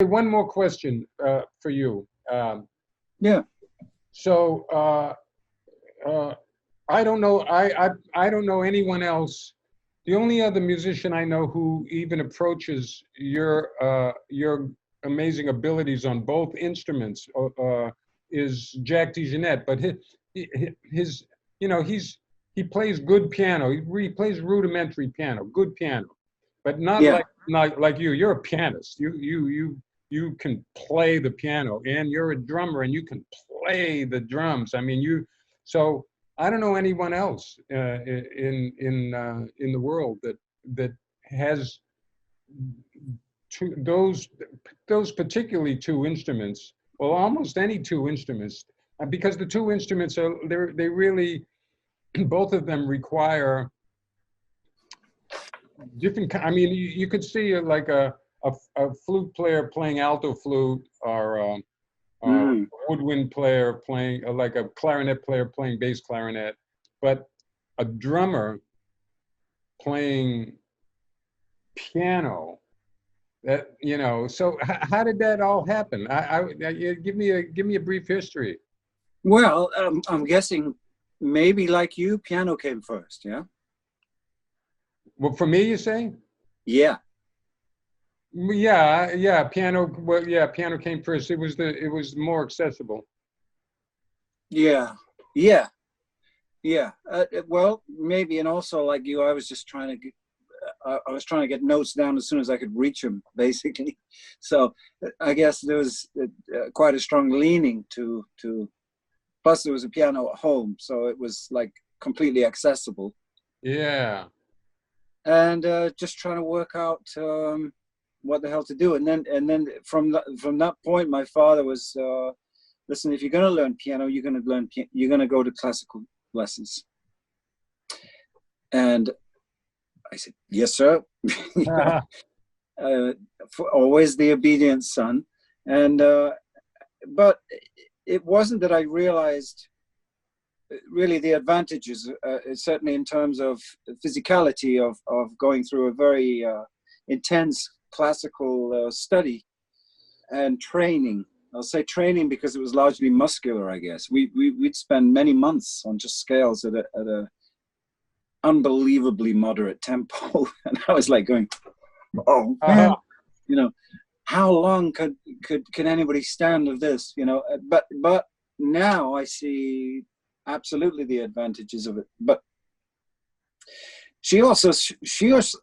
One more question for you. Yeah, So uh, I don't know. I don't know anyone else. The only other musician I know who even approaches your amazing abilities on both instruments is Jack DeJohnette. But his you know he plays good piano. He plays rudimentary piano, good piano, but yeah, not like you. You're a pianist. You can play the piano, and you're a drummer, and you can play the drums. I mean, you. So I don't know anyone else in the world that has those particularly two instruments. Well, almost any two instruments, because the two instruments are they really both of them require different. I mean, you could see like a flute player playing alto flute or mm, woodwind player playing like a clarinet player playing bass clarinet, but a drummer playing piano. That So how did that all happen? Give me a brief history. well, I'm guessing maybe like you, piano came first, yeah? Well, for me, you say? Yeah, Yeah, piano. Well, yeah, piano came first. It was more accessible. yeah, yeah, yeah. Well, maybe, and also like you, I was just trying to I was trying to get notes down as soon as I could reach them, basically. So I guess there was quite a strong leaning to. Plus, there was a piano at home, so it was like completely accessible. Yeah. And just trying to work out what the hell to do. And then from that point, my father was, listen, if you're going to learn piano, you're going to go to classical lessons. And I said, yes, sir. You know, always the obedient son. And but it wasn't that I realized really the advantages, certainly in terms of physicality of going through a very intense classical study and training. I'll say training because it was largely muscular, I guess. We'd spend many months on just scales at a unbelievably moderate tempo. And I was like going, oh man, Uh-huh. you know, how long could anybody stand of this? But now I see absolutely the advantages of it. But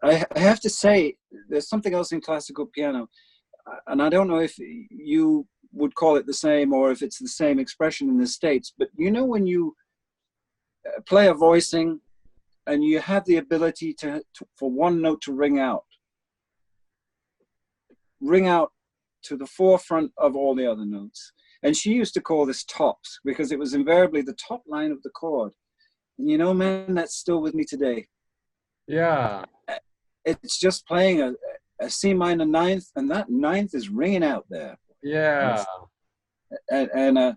I have to say, there's something else in classical piano, and I don't know if you would call it the same or if it's the same expression in the States, but when you play a voicing and you have the ability for one note to ring out to the forefront of all the other notes. And she used to call this tops because it was invariably the top line of the chord. And man, that's still with me today. Yeah. It's just playing a C minor ninth, and that ninth is ringing out there. Yeah. And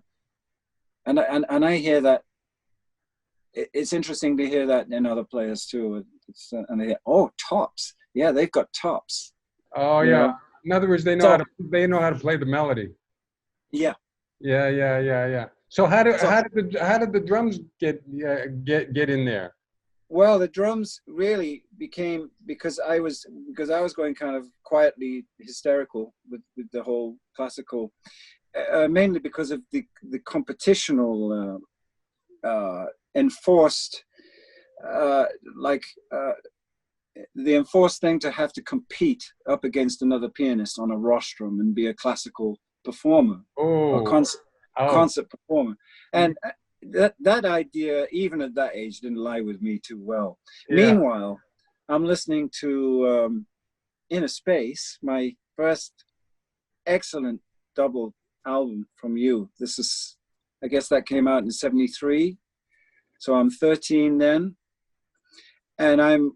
I hear that. It's interesting to hear that in other players too. And they hear, oh, tops. Yeah, they've got tops. Oh, You yeah. know. In other words, So they know how to play the melody. yeah. Yeah. So So how did the drums get in there? well, the drums really became because I was going kind of quietly hysterical with the whole classical, mainly because of the competitional enforced like the enforced thing to have to compete up against another pianist on a rostrum and be a classical performer or Oh, oh, concert performer. And that idea, even at that age, didn't lie with me too well. yeah. Meanwhile, I'm listening to Inner Space, my first excellent double album from you. I guess that came out in '73. So I'm 13 then. And I'm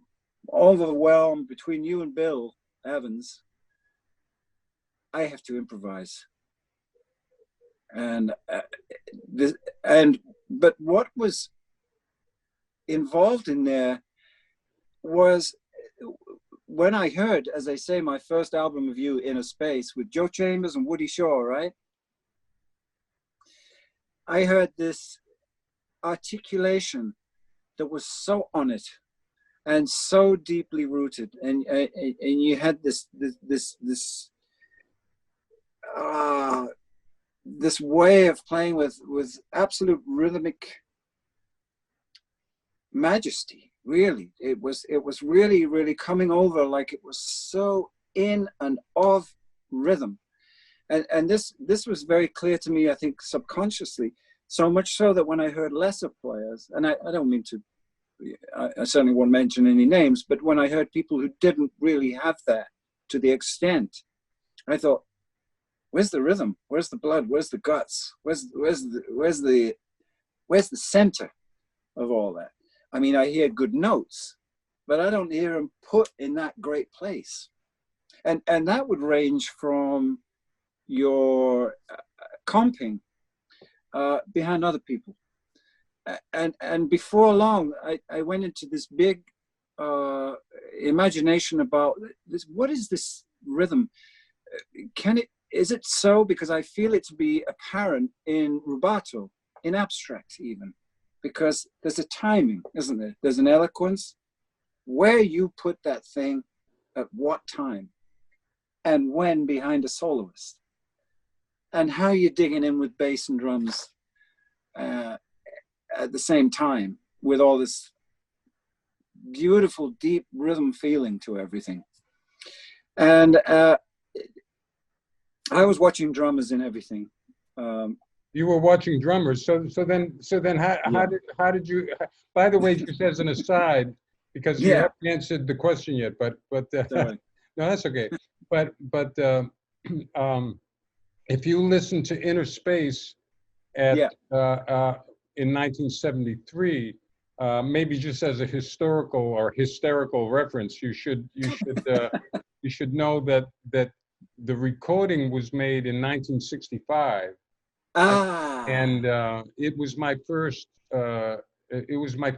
overwhelmed between you and Bill Evans. I have to improvise. And but what was involved in there was when I heard, as I say, my first album of you, Inner Space, with Joe Chambers and Woody Shaw, right? I heard this articulation that was so on it and so deeply rooted, and you had this way of playing with absolute rhythmic majesty. Really, it was really coming over, like it was so in and of rhythm, and this was very clear to me, I think subconsciously, so much so that when I heard lesser players, and I don't mean to, I certainly won't mention any names, but when I heard people who didn't really have that to the extent, I thought, where's the rhythm? Where's the blood? Where's the guts? Where's the center of all that? I mean, I hear good notes, but I don't hear them put in that great place. And that would range from your comping behind other people. And before long, I went into this big imagination about this. What is this rhythm? Is it so? Because I feel it to be apparent in rubato, in abstract even, because there's a timing, isn't there? There's an eloquence, where you put that thing at what time and when behind a soloist, and how you're digging in with bass and drums at the same time, with all this beautiful, deep rhythm feeling to everything. And I was watching drummers in everything. You were watching drummers, so then how did you? By the way, just as an aside, because you haven't answered the question yet, but no, that's okay. But if you listen to Inner Space at in 1973, maybe just as a historical or hysterical reference, you should you should know that the recording was made in 1965. And it was my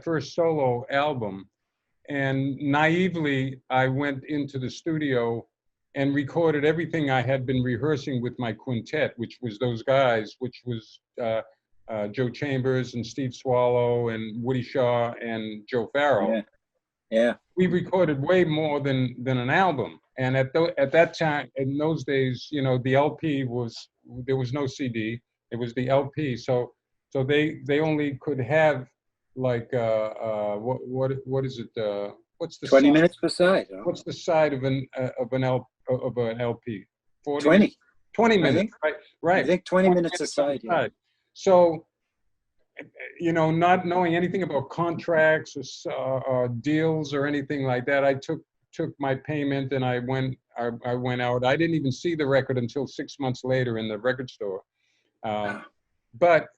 first solo album, and naively I went into the studio and recorded everything I had been rehearsing with my quintet, which was those guys, which was Joe Chambers and Steve Swallow and Woody Shaw and Joe Farrell. Yeah. We recorded way more than an album, and at that time, in those days, you know, the LP there was no CD. It was the LP, so they only could have like what is it? What's the 20 side, minutes per side? Huh? what's the side of an LP? 40? 20. 20 minutes, right? I think 20 minutes a side. Yeah. So, you know, not knowing anything about contracts or deals or anything like that, I took my payment and I went out. I didn't even see the record until 6 months later in the record store. But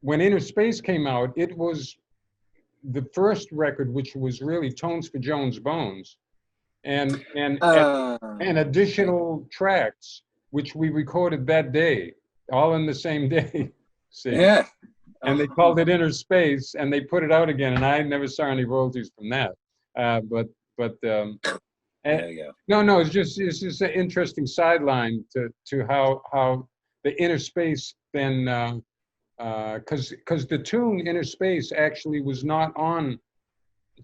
when Inner Space came out, it was the first record which was really Tones for Jones Bones, and additional tracks which we recorded that day, all in the same day. See? Yeah. And they called it Inner Space, and they put it out again, and I never saw any royalties from that. But there you go. No, it's just an interesting sideline to how the Inner Space then, because the tune Inner Space actually was not on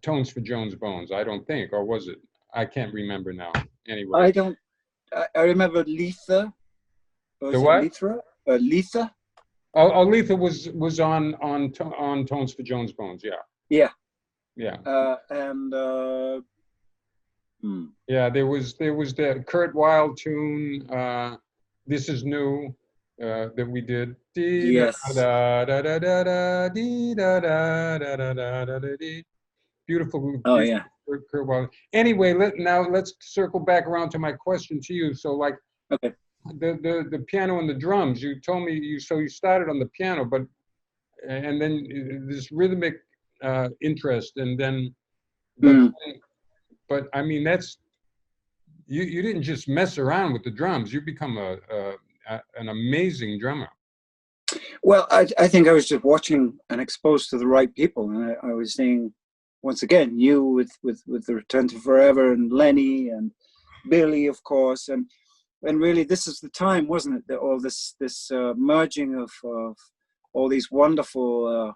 Tones for Jones Bones, I don't think, or was it? I can't remember now. Anyway, I remember Letha. The what? Letha. Oh, Letha was on Tones for Jones Bones. Yeah. And yeah, there was the Kurt Weill tune, This Is New, that we did. Yes. Beautiful. Oh yeah. Kurt Weill. Anyway, let's circle back around to my question to you. So, like, okay. The piano and the drums. You told me you started on the piano, and then this rhythmic interest, and then, but I mean, that's you didn't just mess around with the drums. You become an amazing drummer. Well, I think I was just watching and exposed to the right people, and I was seeing once again, you with the Return to Forever, and Lenny and Billy, of course, and really this is the time, wasn't it, that all this merging of all these wonderful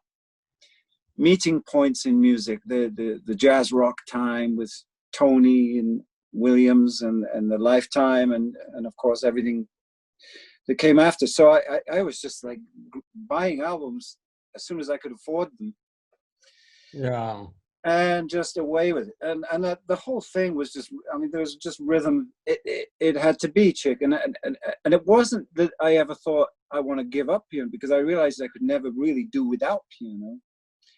meeting points in music, the jazz rock time with Tony and Williams and the Lifetime and of course everything that came after. So I was just like buying albums as soon as I could afford them. Yeah. And just away with it, and the whole thing was just, I mean, there was just rhythm. It had to be Chick, and it wasn't that I ever thought I want to give up piano, because I realized I could never really do without piano.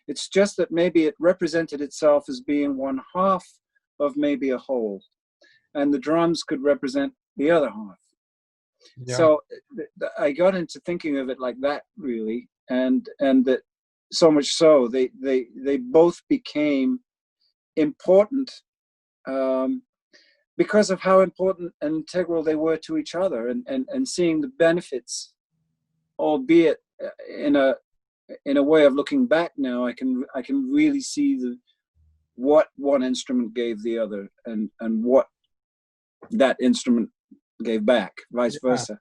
It's just that maybe it represented itself as being one half of maybe a whole, and the drums could represent the other half. Yeah. So I got into thinking of it like that, really, and that so much so they both became important because of how important and integral they were to each other, and seeing the benefits, albeit in a way of looking back now, I can really see what one instrument gave the other, and what that instrument gave back, vice versa.